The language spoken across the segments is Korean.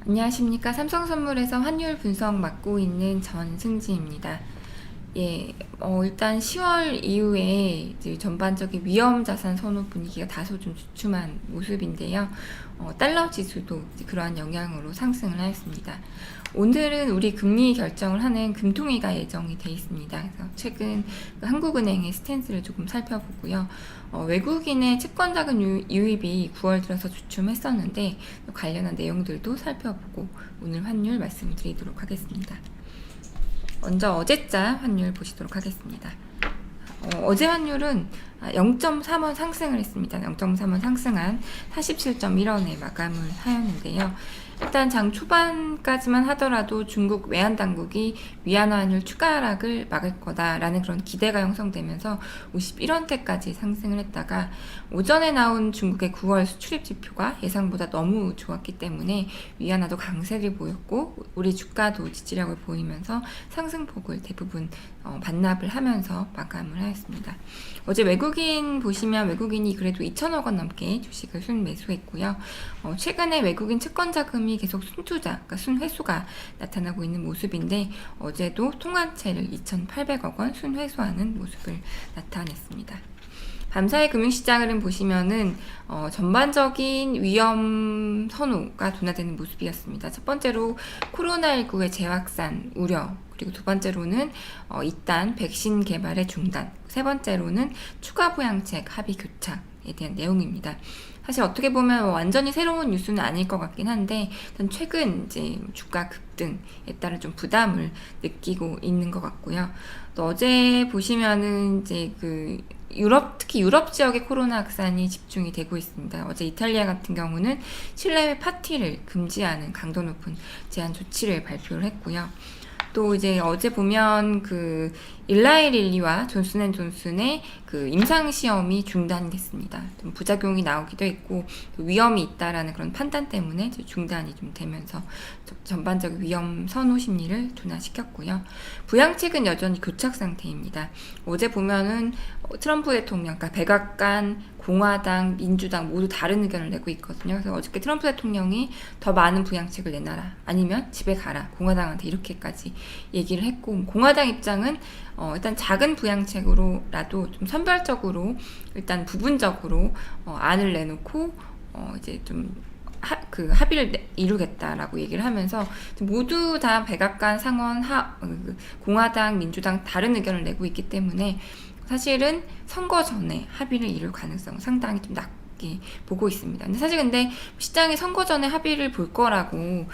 안녕하십니까. 삼성선물에서 환율 분석 맡고 있는 전승지입니다. 일단 10월 이후에 이제 전반적인 위험자산 선호 분위기가 다소 좀 주춤한 모습인데요. 달러 지수도 이제 그러한 영향으로 상승을 하였습니다. 오늘은 우리 금리 결정을 하는 금통위가 예정이 돼 있습니다. 그래서 최근 그 한국은행의 스탠스를 조금 살펴보고요. 외국인의 채권자금 유입이 9월 들어서 주춤했었는데 관련한 내용들도 살펴보고 오늘 환율 말씀을 드리도록 하겠습니다. 먼저 어제자 환율 보시도록 하겠습니다. 어제 환율은 0.3원 상승을 했습니다. 0.3원 상승한 47.1원에 마감을 하였는데요. 일단 장 초반까지만 하더라도 중국 외환당국이 위안화 환율 추가 하락을 막을 거다라는 그런 기대가 형성되면서 51원대까지 상승을 했다가 오전에 나온 중국의 9월 수출입 지표가 예상보다 너무 좋았기 때문에 위안화도 강세를 보였고 우리 주가도 지지력을 보이면서 상승폭을 대부분 반납을 하면서 마감을 하였습니다. 어제 외국인 보시면 외국인이 그래도 2천억 원 넘게 주식을 순매수했고요. 최근에 외국인 채권 자금이 계속 순투자, 그러니까 순회수가 나타나고 있는 모습인데 어제도 통화채를 2,800억 원 순회수하는 모습을 나타냈습니다. 밤사이 금융시장을 보시면은 전반적인 위험 선호가 둔화되는 모습이었습니다. 첫 번째로 코로나19의 재확산 우려, 그리고 두 번째로는 이단 백신 개발의 중단, 세 번째로는 추가 부양책 합의 교착에 대한 내용입니다. 사실 어떻게 보면 완전히 새로운 뉴스는 아닐 것 같긴 한데 최근 이제 주가 급등에 따른 좀 부담을 느끼고 있는 것 같고요. 또 어제 보시면은 이제 특히 유럽 지역의 코로나 확산이 집중이 되고 있습니다. 어제 이탈리아 같은 경우는 실내외 파티를 금지하는 강도 높은 제한 조치를 발표를 했고요. 또 이제 어제 보면 일라이릴리와 존슨앤존슨의 임상 시험이 중단됐습니다. 좀 부작용이 나오기도 했고 위험이 있다라는 그런 판단 때문에 중단이 좀 되면서 전반적인 위험 선호 심리를 둔화시켰고요. 부양책은 여전히 교착 상태입니다. 어제 보면은 트럼프 대통령, 그러니까 백악관, 공화당, 민주당 모두 다른 의견을 내고 있거든요. 그래서 어저께 트럼프 대통령이 더 많은 부양책을 내놔라, 아니면 집에 가라, 공화당한테 이렇게까지 얘기를 했고, 공화당 입장은 일단 작은 부양책으로라도 좀 선별적으로 일단 부분적으로 안을 내놓고 이제 좀 합의를 이루겠다라고 얘기를 하면서 모두 다 백악관, 상원, 공화당, 민주당 다른 의견을 내고 있기 때문에 사실은 선거 전에 합의를 이룰 가능성 상당히 좀 낮게 보고 있습니다. 근데 시장이 선거 전에 합의를 볼 거라고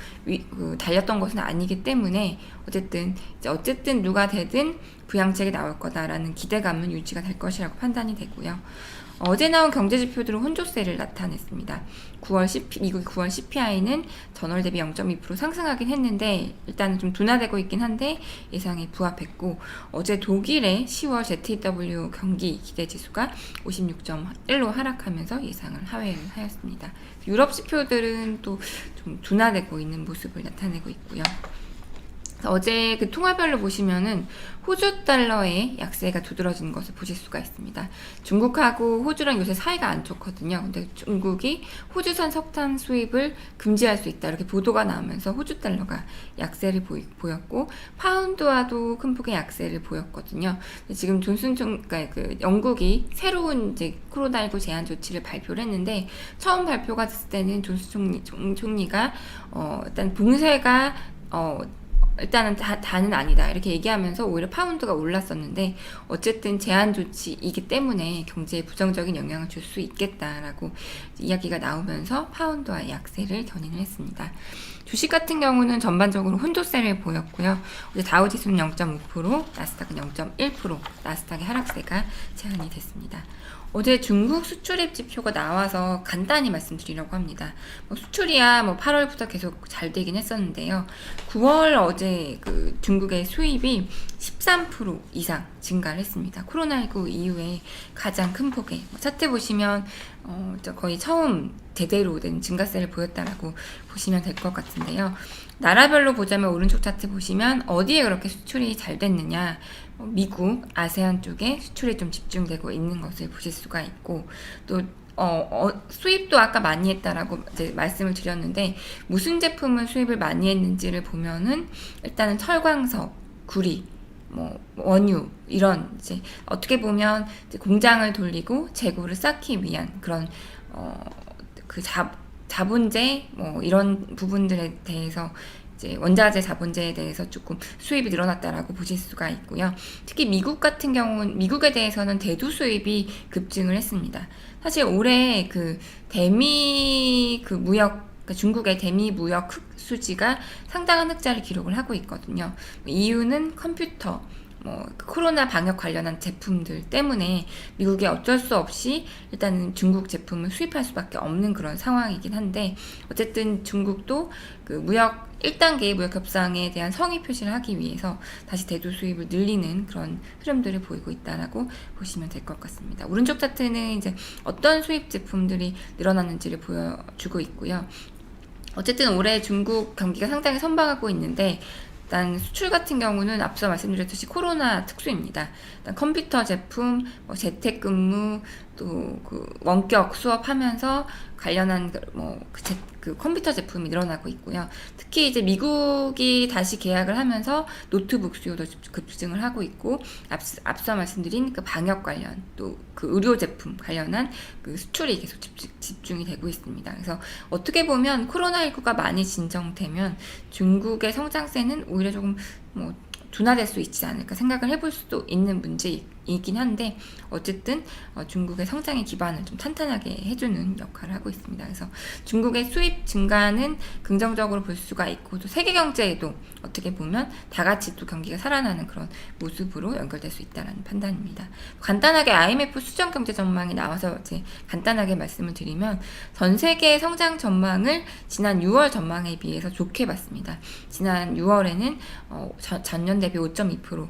달렸던 것은 아니기 때문에 어쨌든 누가 되든 부양책이 나올 거다라는 기대감은 유지가 될 것이라고 판단이 되고요. 어제 나온 경제지표들은 혼조세를 나타냈습니다. 미국 9월 CPI는 전월 대비 0.2% 상승하긴 했는데 일단은 좀 둔화되고 있긴 한데 예상에 부합했고, 어제 독일의 10월 ZEW 경기 기대지수가 56.1로 하락하면서 예상을 하회를 하였습니다. 유럽 지표들은 또 좀 둔화되고 있는 모습을 나타내고 있고요. 어제 통화별로 보시면은 호주 달러의 약세가 두드러지는 것을 보실 수가 있습니다. 중국하고 호주랑 요새 사이가 안 좋거든요. 근데 중국이 호주산 석탄 수입을 금지할 수 있다, 이렇게 보도가 나오면서 호주 달러가 약세를 보였고, 파운드와도 큰 폭의 약세를 보였거든요. 지금 그러니까 영국이 새로운 이제 코로나19 제한 조치를 발표를 했는데, 처음 발표가 됐을 때는 존슨 총리가 일단 봉쇄가 일단은 다는 아니다, 이렇게 얘기하면서 오히려 파운드가 올랐었는데, 어쨌든 제한 조치이기 때문에 경제에 부정적인 영향을 줄 수 있겠다라고 이야기가 나오면서 파운드와 약세를 견인을 했습니다. 주식 같은 경우는 전반적으로 혼조세를 보였고요. 어제 다우지수는 0.5%, 나스닥은 0.1%, 나스닥의 하락세가 제한이 됐습니다. 어제 중국 수출입 지표가 나와서 간단히 말씀드리려고 합니다. 수출이야 8월부터 계속 잘 되긴 했었는데요. 9월 어제 중국의 수입이 13% 이상 증가를 했습니다. 코로나19 이후에 가장 큰 폭의 차트 보시면 거의 처음 대대로 된 증가세를 보였다라고 보시면 될 것 같은데요. 나라별로 보자면 오른쪽 차트 보시면 어디에 그렇게 수출이 잘 됐느냐, 미국, 아세안 쪽에 수출이 좀 집중되고 있는 것을 보실 수가 있고, 또 수입도 아까 많이 했다라고 이제 말씀을 드렸는데, 무슨 제품을 수입을 많이 했는지를 보면은 일단은 철광석, 구리, 뭐 원유, 이런 이제 어떻게 보면 이제 공장을 돌리고 재고를 쌓기 위한 그런 그 자본재 뭐 이런 부분들에 대해서, 이제 원자재 자본재에 대해서 조금 수입이 늘어났다라고 보실 수가 있고요. 특히 미국 같은 경우는, 미국에 대해서는 대두 수입이 급증을 했습니다. 사실 올해 그 대미 그 무역, 그러니까 중국의 대미 무역 수지가 상당한 흑자를 기록을 하고 있거든요. 이유는 컴퓨터, 코로나 방역 관련한 제품들 때문에 미국이 어쩔 수 없이 일단은 중국 제품을 수입할 수밖에 없는 그런 상황이긴 한데, 어쨌든 중국도 그 무역 1단계 무역 협상에 대한 성의 표시를 하기 위해서 다시 대두 수입을 늘리는 그런 흐름들을 보이고 있다라고 보시면 될 것 같습니다. 오른쪽 차트는 이제 어떤 수입 제품들이 늘어났는지를 보여주고 있고요. 어쨌든 올해 중국 경기가 상당히 선방하고 있는데, 일단 수출 같은 경우는 앞서 말씀드렸듯이 코로나 특수입니다. 일단 컴퓨터 제품, 재택근무, 또 그 원격 수업하면서 관련한 그 컴퓨터 제품이 늘어나고 있고요. 특히 이제 미국이 다시 계약을 하면서 노트북 수요도 급증을 하고 있고, 앞서 말씀드린 그 방역 관련, 또 그 의료 제품 관련한 그 수출이 계속 집중이 되고 있습니다. 그래서 어떻게 보면 코로나19가 많이 진정되면 중국의 성장세는 오히려 조금 둔화될 수 있지 않을까 생각을 해볼 수도 있는 문제이긴 한데, 어쨌든 중국의 성장의 기반을 좀 탄탄하게 해주는 역할을 하고 있습니다. 그래서 중국의 수입 증가는 긍정적으로 볼 수가 있고, 또 세계 경제에도 어떻게 보면 다 같이 또 경기가 살아나는 그런 모습으로 연결될 수 있다는 판단입니다. 간단하게 IMF 수정 경제 전망이 나와서 이제 간단하게 말씀을 드리면, 전 세계 성장 전망을 지난 6월 전망에 비해서 좋게 봤습니다. 지난 6월에는 전년 대비 5.2%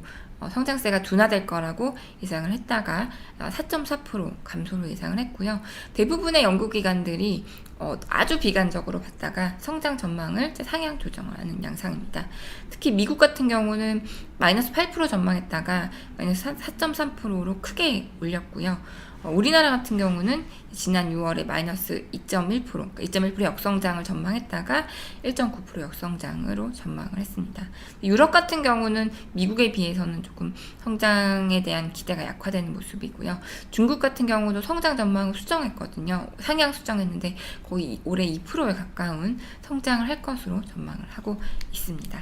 성장세가 둔화될 거라고 예상을 했다가 4.4% 감소로 예상을 했고요. 대부분의 연구기관들이 아주 비관적으로 봤다가 성장 전망을 상향 조정을 하는 양상입니다. 특히 미국 같은 경우는 마이너스 8% 전망했다가 마이너스 4.3%로 크게 올렸고요. 우리나라 같은 경우는 지난 6월에 마이너스 2.1%, 그러니까 2.1% 역성장을 전망했다가 1.9% 역성장으로 전망을 했습니다. 유럽 같은 경우는 미국에 비해서는 조금 성장에 대한 기대가 약화되는 모습이고요. 중국 같은 경우도 성장 전망을 수정했거든요. 상향 수정했는데 거의 올해 2%에 가까운 성장을 할 것으로 전망을 하고 있습니다.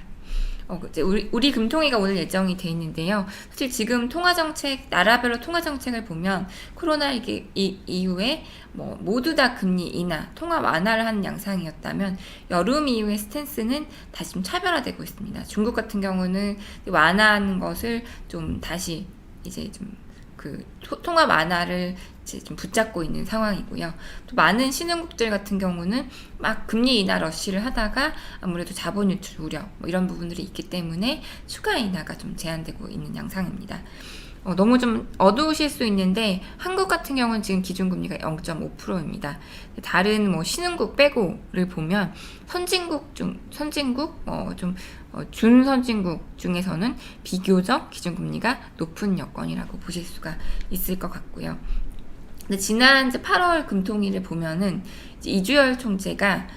이제 우리 금통위가 오늘 예정이 돼 있는데요. 사실 지금 통화정책, 나라별로 통화정책을 보면 코로나 이후에 모두 다 금리 인하, 통화 완화를 하는 양상이었다면, 여름 이후의 스탠스는 다시 좀 차별화되고 있습니다. 중국 같은 경우는 완화하는 것을 좀 다시 이제 좀 그 통화 완화를 이제 좀 붙잡고 있는 상황이고요. 또 많은 신흥국들 같은 경우는 막 금리 인하 러쉬를 하다가 아무래도 자본 유출 우려 이런 부분들이 있기 때문에 추가 인하가 좀 제한되고 있는 양상입니다. 너무 좀 어두우실 수 있는데, 한국 같은 경우는 지금 기준금리가 0.5%입니다. 다른 신흥국 빼고를 보면 준선진국 중에서는 비교적 기준금리가 높은 여건이라고 보실 수가 있을 것 같고요. 근데 지난 8월 금통위를 보면은 이주열 총재가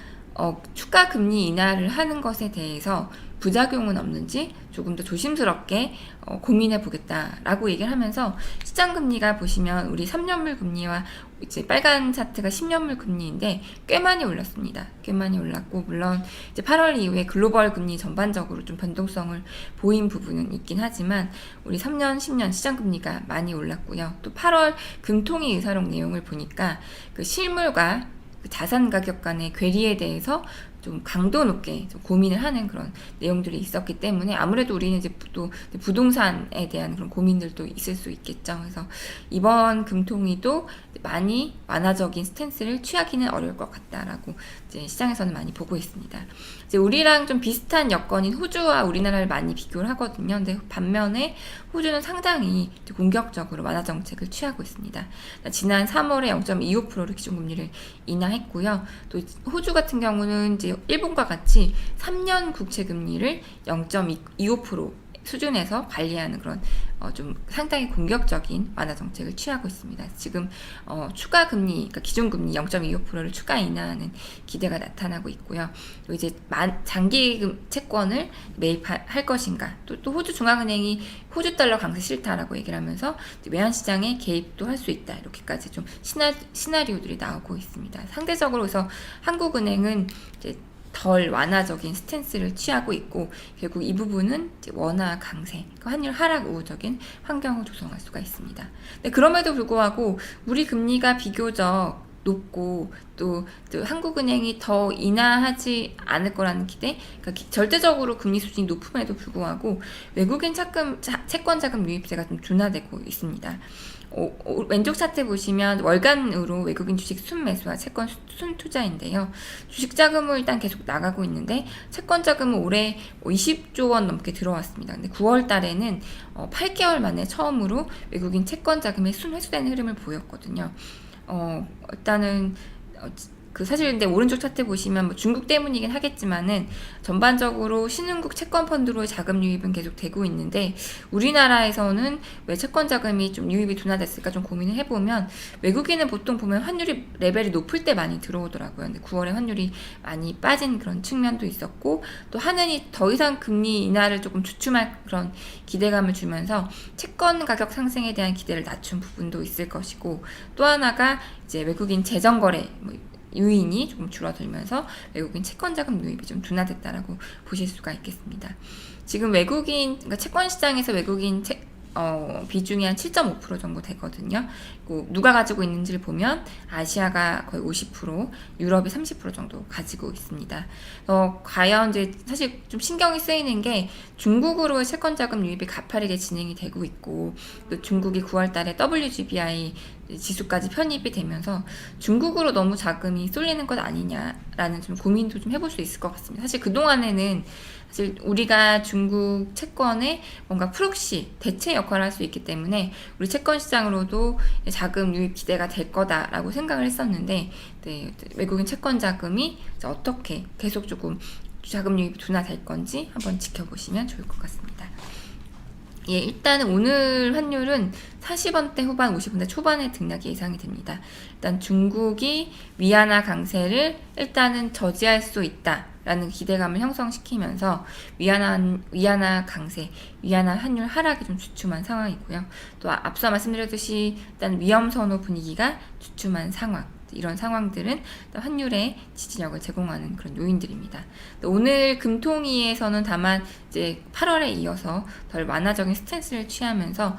추가 금리 인하를 하는 것에 대해서 부작용은 없는지 조금 더 조심스럽게 고민해 보겠다라고 얘기를 하면서, 시장금리가 보시면 우리 3년물 금리와 이제 빨간 차트가 10년물 금리인데 꽤 많이 올랐습니다. 꽤 많이 올랐고, 물론 이제 8월 이후에 글로벌 금리 전반적으로 좀 변동성을 보인 부분은 있긴 하지만 우리 3년, 10년 시장금리가 많이 올랐고요. 또 8월 금통위 의사록 내용을 보니까 그 실물과 그 자산 가격 간의 괴리에 대해서 좀 강도 높게 좀 고민을 하는 그런 내용들이 있었기 때문에, 아무래도 우리는 이제 또 부동산에 대한 그런 고민들도 있을 수 있겠죠. 그래서 이번 금통위도 많이 완화적인 스탠스를 취하기는 어려울 것 같다라고 이제 시장에서는 많이 보고 있습니다. 이제 우리랑 좀 비슷한 여건인 호주와 우리나라를 많이 비교를 하거든요. 근데 반면에 호주는 상당히 공격적으로 완화 정책을 취하고 있습니다. 지난 3월에 0.25%로 기준금리를 인하했고요. 또 호주 같은 경우는 이제 일본과 같이 3년 국채금리를 0.25% 수준에서 관리하는 그런 좀 상당히 공격적인 완화 정책을 취하고 있습니다. 지금 추가 금리, 그러니까 기존 금리 0.25%를 추가 인하하는 기대가 나타나고 있고요. 또 이제 장기 채권을 매입할 것인가, 또 호주 중앙은행이 호주 달러 강세 싫다라고 얘기를 하면서 외환 시장에 개입도 할 수 있다, 이렇게까지 좀 시나리오들이 나오고 있습니다. 상대적으로 그래서 한국은행은 이제 덜 완화적인 스탠스를 취하고 있고, 결국 이 부분은 이제 원화 강세, 환율 하락 우호적인 환경을 조성할 수가 있습니다. 근데 그럼에도 불구하고 우리 금리가 비교적 높고 또 한국은행이 더 인하하지 않을 거라는 기대, 그러니까 절대적으로 금리 수준이 높음에도 불구하고 외국인 채권 자금 유입세가 좀 둔화되고 있습니다. 왼쪽 차트 보시면 월간으로 외국인 주식 순매수와 채권 순투자인데요. 주식 자금은 일단 계속 나가고 있는데 채권 자금은 올해 20조 원 넘게 들어왔습니다. 근데 9월 달에는 8개월 만에 처음으로 외국인 채권 자금의 순회수되는 흐름을 보였거든요. 일단은 사실 근데 오른쪽 차트 보시면 뭐 중국 때문이긴 하겠지만은 전반적으로 신흥국 채권 펀드로의 자금 유입은 계속 되고 있는데, 우리나라에서는 왜 채권 자금이 좀 유입이 둔화됐을까 좀 고민을 해보면, 외국인은 보통 보면 환율이 레벨이 높을 때 많이 들어오더라고요. 근데 9월에 환율이 많이 빠진 그런 측면도 있었고, 또 한은이 더 이상 금리 인하를 조금 주춤할 그런 기대감을 주면서 채권 가격 상승에 대한 기대를 낮춘 부분도 있을 것이고, 또 하나가 이제 외국인 재정 거래 유인이 조금 줄어들면서 외국인 채권 자금 유입이 좀 둔화됐다라고 보실 수가 있겠습니다. 지금 그러니까 채권 시장에서 외국인 비중이 한 7.5% 정도 되거든요. 누가 가지고 있는지를 보면 아시아가 거의 50%, 유럽이 30% 정도 가지고 있습니다. 과연 이제 사실 좀 신경이 쓰이는 게 중국으로의 채권 자금 유입이 가파르게 진행이 되고 있고, 또 중국이 9월 달에 WGBI 지수까지 편입이 되면서 중국으로 너무 자금이 쏠리는 것 아니냐라는 좀 고민도 좀 해볼 수 있을 것 같습니다. 사실 그동안에는 사실 우리가 중국 채권에 뭔가 프록시, 대체 역할을 할 수 있기 때문에 우리 채권 시장으로도 자금 유입 기대가 될 거다라고 생각을 했었는데, 외국인 채권 자금이 어떻게 계속 조금 자금 유입이 둔화될 건지 한번 지켜보시면 좋을 것 같습니다. 일단은 오늘 환율은 40원대 후반, 50원대 초반에 등락이 예상이 됩니다. 일단 중국이 위안화 강세를 일단은 저지할 수 있다라는 기대감을 형성시키면서 위안화 강세, 위안화 환율 하락이 좀 주춤한 상황이고요. 또 앞서 말씀드렸듯이 일단 위험 선호 분위기가 주춤한 상황, 이런 상황들은 환율의 지지력을 제공하는 그런 요인들입니다. 오늘 금통위에서는 다만 이제 8월에 이어서 덜 완화적인 스탠스를 취하면서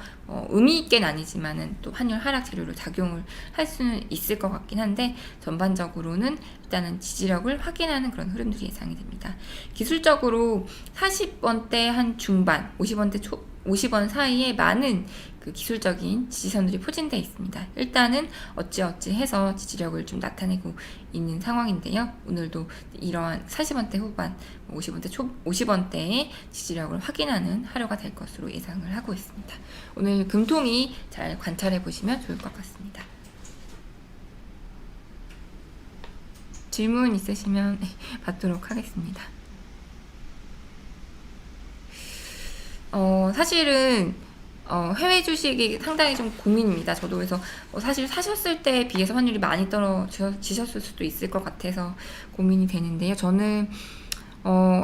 의미 있게는 아니지만은 또 환율 하락 재료로 작용을 할 수는 있을 것 같긴 한데, 전반적으로는 일단은 지지력을 확인하는 그런 흐름들이 예상이 됩니다. 기술적으로 40원대 한 중반, 50원 사이에 많은 그 기술적인 지지선들이 포진되어 있습니다. 일단은 어찌어찌 해서 지지력을 좀 나타내고 있는 상황인데요. 오늘도 이러한 40원대 후반, 50원대의 지지력을 확인하는 하루가 될 것으로 예상을 하고 있습니다. 오늘 금통위 잘 관찰해 보시면 좋을 것 같습니다. 질문 있으시면 받도록 하겠습니다. 사실은 해외 주식이 상당히 좀 고민입니다. 저도 그래서 사실 사셨을 때에 비해서 환율이 많이 떨어지셨을 수도 있을 것 같아서 고민이 되는데요. 저는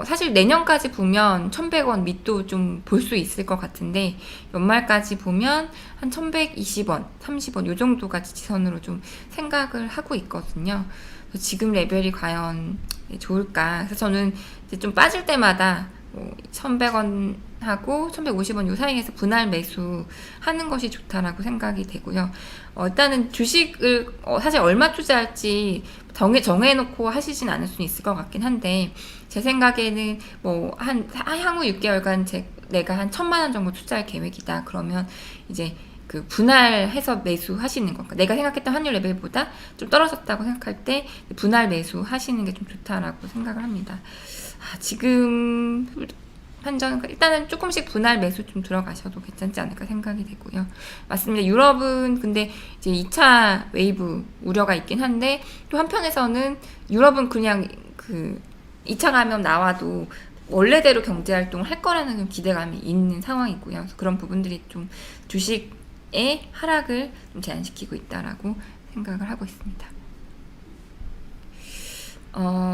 사실 내년까지 보면 1100원 밑도 좀 볼 수 있을 것 같은데, 연말까지 보면 한 1120원, 30원 요 정도가 지지선으로 좀 생각을 하고 있거든요. 지금 레벨이 과연 좋을까? 그래서 저는 이제 좀 빠질 때마다 1100원 하고 1150원 요 사이에서 분할 매수 하는 것이 좋다라고 생각이 되고요. 일단은 주식을 사실 얼마 투자할지 정해놓고 하시진 않을 수는 있을 것 같긴 한데, 제 생각에는 향후 6개월간 내가 한 1000만원 정도 투자할 계획이다. 그러면 이제 그 분할해서 매수하시는 거, 내가 생각했던 환율 레벨보다 좀 떨어졌다고 생각할 때 분할 매수하시는 게 좀 좋다라고 생각을 합니다. 지금 일단은 조금씩 분할 매수 좀 들어가셔도 괜찮지 않을까 생각이 되고요. 맞습니다. 유럽은 근데 이제 2차 웨이브 우려가 있긴 한데, 또 한편에서는 유럽은 그냥 2차 감염 나와도 원래대로 경제 활동을 할 거라는 좀 기대감이 있는 상황이고요. 그래서 그런 부분들이 좀 주식의 하락을 좀 제한시키고 있다라고 생각을 하고 있습니다.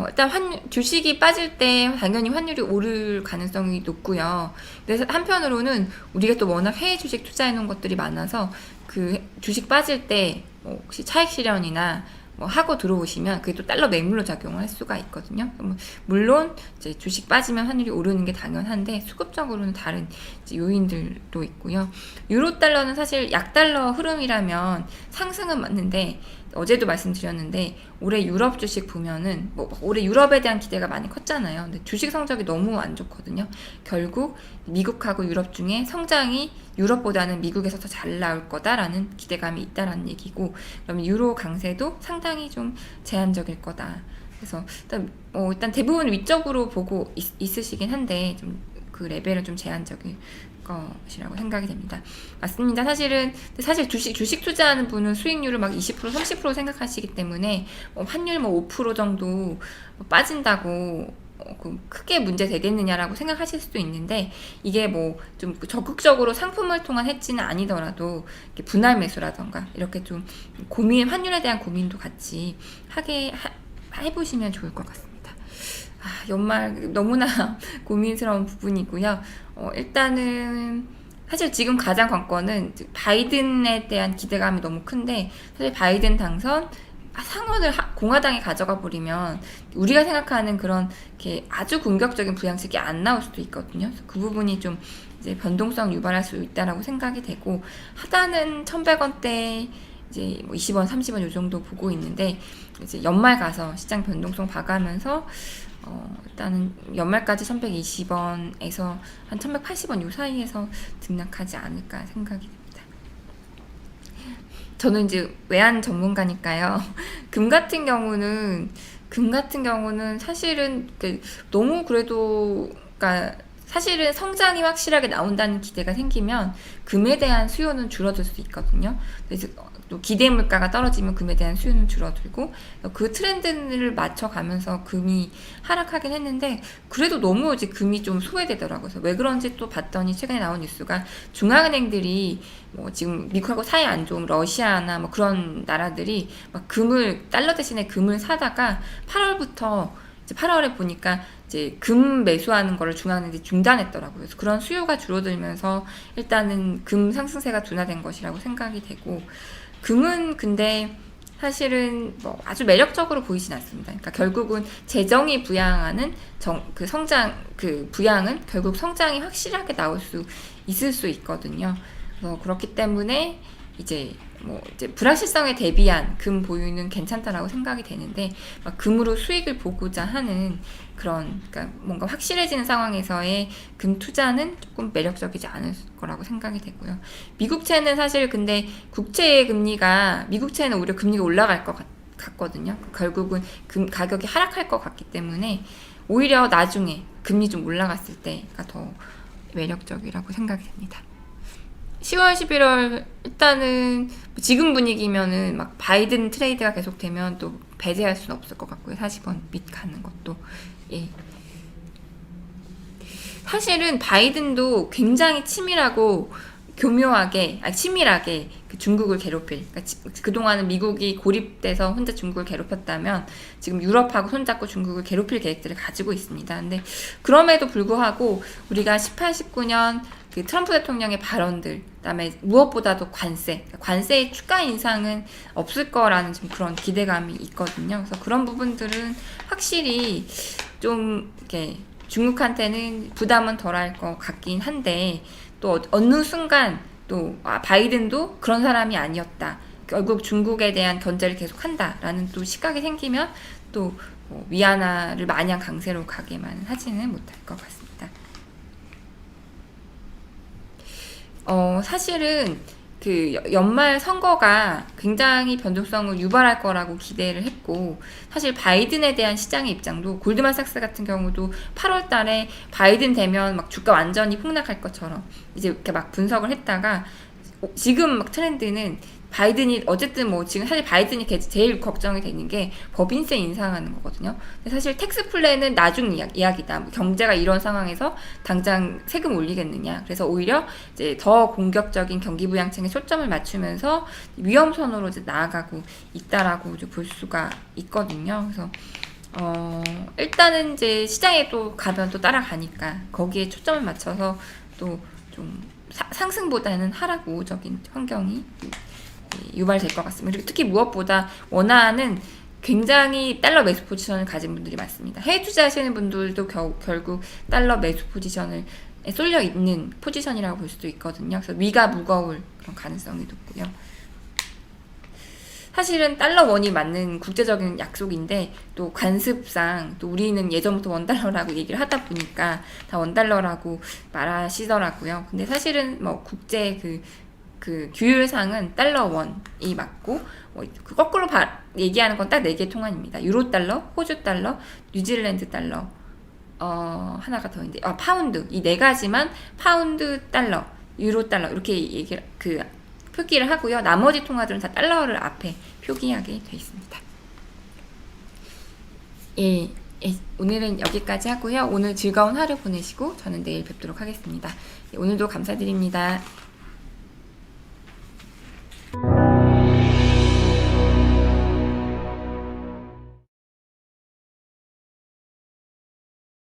일단 주식이 빠질 때 당연히 환율이 오를 가능성이 높고요. 그래서 한편으로는 우리가 또 워낙 해외 주식 투자해 놓은 것들이 많아서 그 주식 빠질 때 혹시 차익 실현이나 하고 들어오시면 그게 또 달러 매물로 작용을 할 수가 있거든요. 물론 이제 주식 빠지면 환율이 오르는 게 당연한데 수급적으로는 다른 요인들도 있고요. 유로 달러는 사실 약달러 흐름이라면 상승은 맞는데 어제도 말씀드렸는데 올해 유럽 주식 보면은 올해 유럽에 대한 기대가 많이 컸잖아요. 근데 주식 성적이 너무 안 좋거든요. 결국 미국하고 유럽 중에 성장이 유럽보다는 미국에서 더 잘 나올 거다라는 기대감이 있다라는 얘기고, 그러면 유로 강세도 상당히 좀 제한적일 거다. 그래서 일단 대부분 위쪽으로 보고 있으시긴 한데 좀 그 레벨은 좀 제한적일 것이라고 생각이 됩니다. 맞습니다. 사실 주식 투자하는 분은 수익률을 막 20%, 30% 생각하시기 때문에 환율 5% 정도 빠진다고 크게 문제 되겠느냐라고 생각하실 수도 있는데, 이게 좀 적극적으로 상품을 통한 해지는 아니더라도 분할 매수라던가 이렇게 좀 환율에 대한 고민도 같이 해보시면 좋을 것 같습니다. 연말 너무나 고민스러운 부분이고요. 일단은 사실 지금 가장 관건은 바이든에 대한 기대감이 너무 큰데, 사실 바이든 당선 상원을 공화당이 가져가 버리면 우리가 생각하는 그런 아주 공격적인 부양책이 안 나올 수도 있거든요. 그래서 그 부분이 좀 이제 변동성 유발할 수 있다라고 생각이 되고, 하단은 1,100원대 이제 20원, 30원 요 정도 보고 있는데, 이제 연말 가서 시장 변동성 봐가면서 일단은 연말까지 1120원에서 한 1180원 요 사이에서 등락하지 않을까 생각이 됩니다. 저는 이제 외환 전문가니까요. 금 같은 경우는 사실은 너무 그래도, 그러니까 사실은 성장이 확실하게 나온다는 기대가 생기면 금에 대한 수요는 줄어들 수 있거든요. 그래서 또 기대 물가가 떨어지면 금에 대한 수요는 줄어들고, 그 트렌드를 맞춰가면서 금이 하락하긴 했는데, 그래도 너무 이제 금이 좀 소외되더라고요. 그래서 왜 그런지 또 봤더니 최근에 나온 뉴스가 중앙은행들이 지금 미국하고 사이 안 좋은 러시아나 그런 나라들이 달러 대신에 금을 사다가 8월에 보니까 이제 금 매수하는 거를 중앙은행이 중단했더라고요. 그래서 그런 수요가 줄어들면서 일단은 금 상승세가 둔화된 것이라고 생각이 되고, 금은 근데 사실은 아주 매력적으로 보이진 않습니다. 그러니까 결국은 재정이 부양하는 부양은 결국 성장이 확실하게 나올 수 있을 수 있거든요. 그래서 그렇기 때문에 이제 불확실성에 대비한 금 보유는 괜찮다라고 생각이 되는데, 금으로 수익을 보고자 하는 그러니까 뭔가 확실해지는 상황에서의 금 투자는 조금 매력적이지 않을 거라고 생각이 되고요. 미국채는 사실 근데 국채의 미국채는 오히려 금리가 올라갈 것 같거든요. 결국은 금 가격이 하락할 것 같기 때문에 오히려 나중에 금리 좀 올라갔을 때가 더 매력적이라고 생각이 됩니다. 10월, 11월 일단은 지금 분위기면은 바이든 트레이드가 계속되면 또 배제할 수는 없을 것 같고요. 40원 밑 가는 것도. 예. 사실은 바이든도 굉장히 치밀하게 중국을 괴롭힐, 그동안은 미국이 고립돼서 혼자 중국을 괴롭혔다면 지금 유럽하고 손잡고 중국을 괴롭힐 계획들을 가지고 있습니다. 근데 그럼에도 불구하고 우리가 18, 19년 트럼프 대통령의 발언들, 그다음에 무엇보다도 관세의 추가 인상은 없을 거라는 좀 그런 기대감이 있거든요. 그래서 그런 부분들은 확실히 좀 이렇게 중국한테는 부담은 덜할 것 같긴 한데, 또 어느 순간 또 바이든도 그런 사람이 아니었다, 결국 중국에 대한 견제를 계속한다라는 또 시각이 생기면 또 위안화를 마냥 강세로 가게만 하지는 못할 것 같습니다. 사실은 연말 선거가 굉장히 변동성을 유발할 거라고 기대를 했고, 사실 바이든에 대한 시장의 입장도 골드만삭스 같은 경우도 8월 달에 바이든 되면 주가 완전히 폭락할 것처럼 이제 이렇게 분석을 했다가 지금 막 트렌드는 바이든이 어쨌든 뭐 지금 사실 바이든이 제일 걱정이 되는 게 법인세 인상하는 거거든요. 근데 사실 텍스 플랜은 나중 이야기다. 뭐 경제가 이런 상황에서 당장 세금 올리겠느냐. 그래서 오히려 이제 더 공격적인 경기 부양책에 초점을 맞추면서 위험선으로 이제 나아가고 있다라고 이제 볼 수가 있거든요. 그래서 일단은 이제 시장에 또 가면 또 따라가니까 거기에 초점을 맞춰서 또 좀 상승보다는 하락 우호적인 환경이 유발될 것 같습니다. 그리고 특히 무엇보다 원화는 굉장히 달러 매수 포지션을 가진 분들이 많습니다. 해외 투자하시는 분들도 결국 달러 매수 포지션을 쏠려 있는 포지션이라고 볼 수도 있거든요. 그래서 위가 무거울 그런 가능성이 높고요. 사실은 달러 원이 맞는 국제적인 약속인데 또 관습상 또 우리는 예전부터 원달러라고 얘기를 하다 보니까 다 원달러라고 말하시더라고요. 근데 사실은 뭐 국제 그 규율상은 달러 원이 맞고 그 거꾸로 얘기하는 건 딱 4개 통한입니다. 유로 달러, 호주 달러, 뉴질랜드 달러, 하나가 더 있는데 파운드. 이 4가지만 파운드 달러, 유로 달러 이렇게 얘기를 표기를 하고요. 나머지 통화들은 다 달러를 앞에 표기하게 돼 있습니다. 예, 오늘은 여기까지 하고요. 오늘 즐거운 하루 보내시고 저는 내일 뵙도록 하겠습니다. 오늘도 감사드립니다.